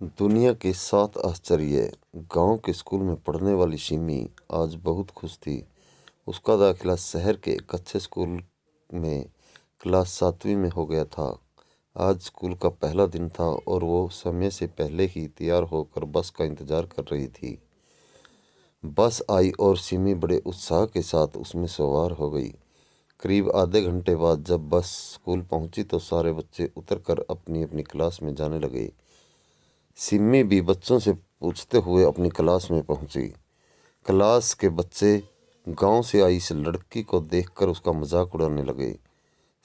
दुनिया के 7 आश्चर्य। गांव के स्कूल में पढ़ने वाली सिमी आज बहुत खुश थी। उसका दाखिला शहर के एक अच्छे स्कूल में क्लास 7वीं में हो गया था। आज स्कूल का पहला दिन था और वो समय से पहले ही तैयार होकर बस का इंतज़ार कर रही थी। बस आई और सिमी बड़े उत्साह के साथ उसमें सवार हो गई। करीब आधे घंटे बाद जब बस स्कूल पहुंची तो सारे बच्चे उतरकर अपनी अपनी क्लास में जाने लगे। सिमी भी बच्चों से पूछते हुए अपनी क्लास में पहुंची। क्लास के बच्चे गांव से आई इस लड़की को देखकर उसका मजाक उड़ाने लगे।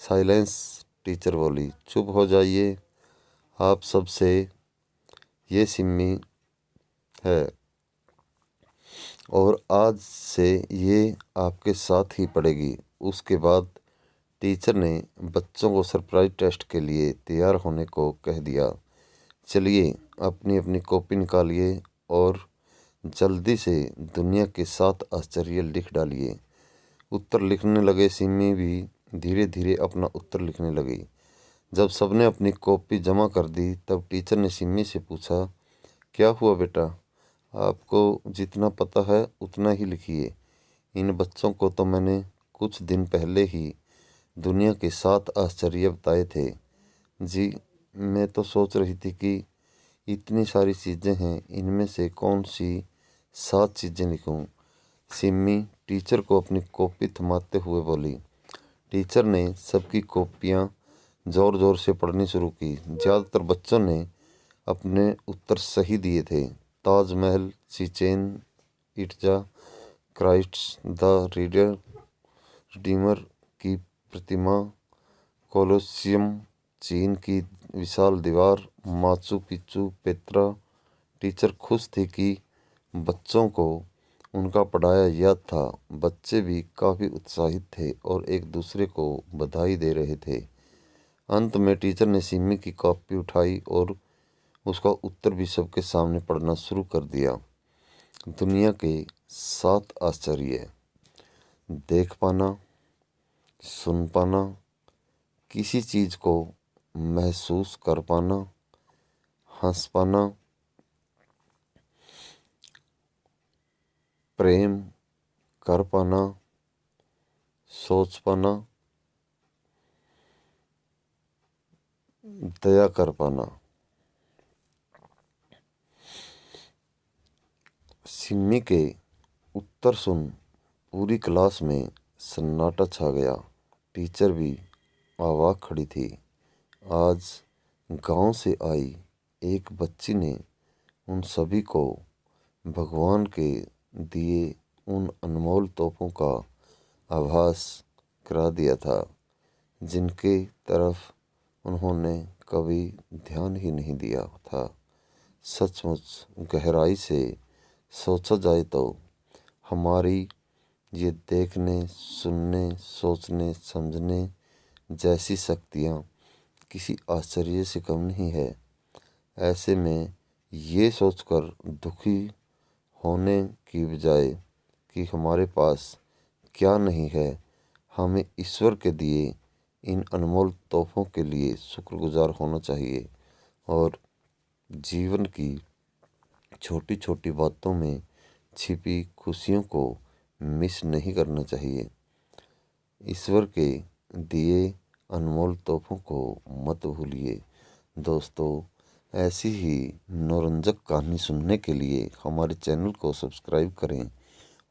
साइलेंस, टीचर बोली, चुप हो जाइए आप सब से, ये सिमी है और आज से ये आपके साथ ही पढ़ेगी। उसके बाद टीचर ने बच्चों को सरप्राइज टेस्ट के लिए तैयार होने को कह दिया। चलिए अपनी अपनी कॉपी निकालिए और जल्दी से दुनिया के 7 आश्चर्य लिख डालिए। उत्तर लिखने लगे। सिमी भी धीरे धीरे अपना उत्तर लिखने लगी। जब सबने अपनी कॉपी जमा कर दी तब टीचर ने सिमी से पूछा, क्या हुआ बेटा, आपको जितना पता है उतना ही लिखिए। इन बच्चों को तो मैंने कुछ दिन पहले ही दुनिया के 7 आश्चर्य बताए थे। जी, मैं तो सोच रही थी कि इतनी सारी चीज़ें हैं, इनमें से कौन सी 7 चीज़ें लिखूं। सिमी टीचर को अपनी कॉपी थमाते हुए बोली। टीचर ने सबकी कॉपियां ज़ोर ज़ोर से पढ़नी शुरू की। ज़्यादातर बच्चों ने अपने उत्तर सही दिए थे। Taj Mahal, Chichen Itza, Christ the Redeemer की प्रतिमा, कोलोसियम, चीन की विशाल दीवार, माचू पिच्चू, पेत्रा। टीचर खुश थी कि बच्चों को उनका पढ़ाया याद था। बच्चे भी काफ़ी उत्साहित थे और एक दूसरे को बधाई दे रहे थे। अंत में टीचर ने सिमी की कॉपी उठाई और उसका उत्तर भी सबके सामने पढ़ना शुरू कर दिया। दुनिया के 7 आश्चर्य। देख पाना, सुन पाना, किसी चीज़ को महसूस कर पाना, हंस पाना, प्रेम कर पाना, सोच पाना, दया कर पाना। सिमी के उत्तर सुन पूरी क्लास में सन्नाटा छा गया। टीचर भी अवाक खड़ी थी। आज गांव से आई एक बच्ची ने उन सभी को भगवान के दिए उन अनमोल तोहफों का आभास करा दिया था, जिनके तरफ उन्होंने कभी ध्यान ही नहीं दिया था। सचमुच गहराई से सोचा जाए तो हमारी ये देखने, सुनने, सोचने, समझने जैसी शक्तियाँ किसी आश्चर्य से कम नहीं है। ऐसे में ये सोचकर दुखी होने की बजाय कि हमारे पास क्या नहीं है, हमें ईश्वर के दिए इन अनमोल तोहफों के लिए शुक्रगुजार होना चाहिए और जीवन की छोटी छोटी बातों में छिपी खुशियों को मिस नहीं करना चाहिए। ईश्वर के दिए अनमोल तोहफों को मत भूलिए। दोस्तों, ऐसी ही मनोरंजक कहानी सुनने के लिए हमारे चैनल को सब्सक्राइब करें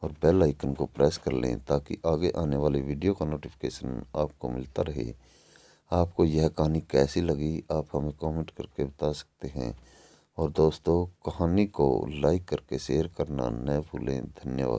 और बेल आइकन को प्रेस कर लें ताकि आगे आने वाले वीडियो का नोटिफिकेशन आपको मिलता रहे। आपको यह कहानी कैसी लगी आप हमें कमेंट करके बता सकते हैं और दोस्तों, कहानी को लाइक करके शेयर करना न भूलें। धन्यवाद।